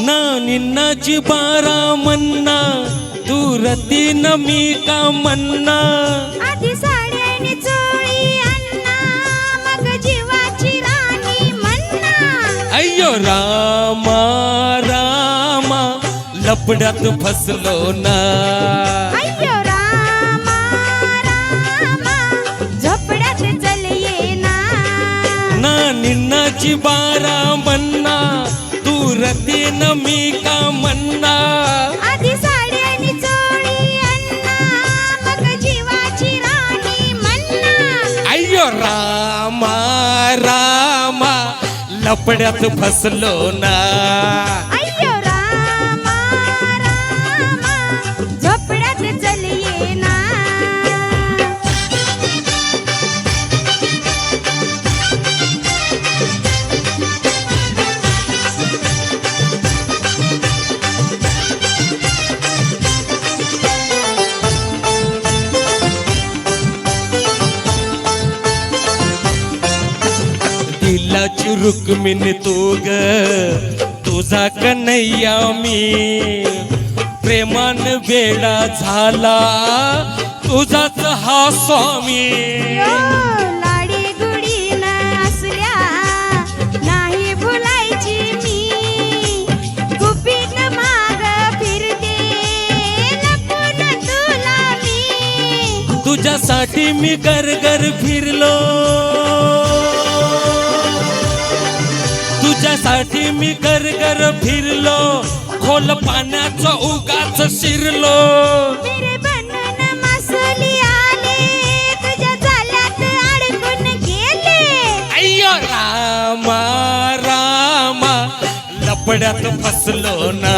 ना निन्नाची बारा मन्ना दूरती न मी का मन्ना आधी साडी आणि चोळी अन्ना मग जीवाची राणी म्हणना अय्यो रामा रामा लपड्यात फसलो ना अय्यो रामा रामा झोपड्यात चल येना ना निन्नाची बारा मन्ना दूरती न मी का मन्ना आधी साडी आणि चोळी अन्ना मग जीवाची राणी म्हणना अय्यो रामा रामा लपड्यात फसलो ना अय्यो रामा रामा झोपड्यात चल येना दिलाची रुक्मिणी तू ग तुझा कन्हैया मी प्रेमान वेडा झाला तुझाच हा स्वामी लाडी गुडी न असल्या नाही भुलायची मी गुपित माग फिरते लपून तुला मी तुझ्यासाठी मी घर फिरलो तुझ्यासाठी मी घर फिरलो खोल पाण्याचा उगाच शिरलो मेरे बनन मासली आले तुझ्या जाळ्यात अडकून गेले अय्यो रामा रामा लपड्यात फसलो ना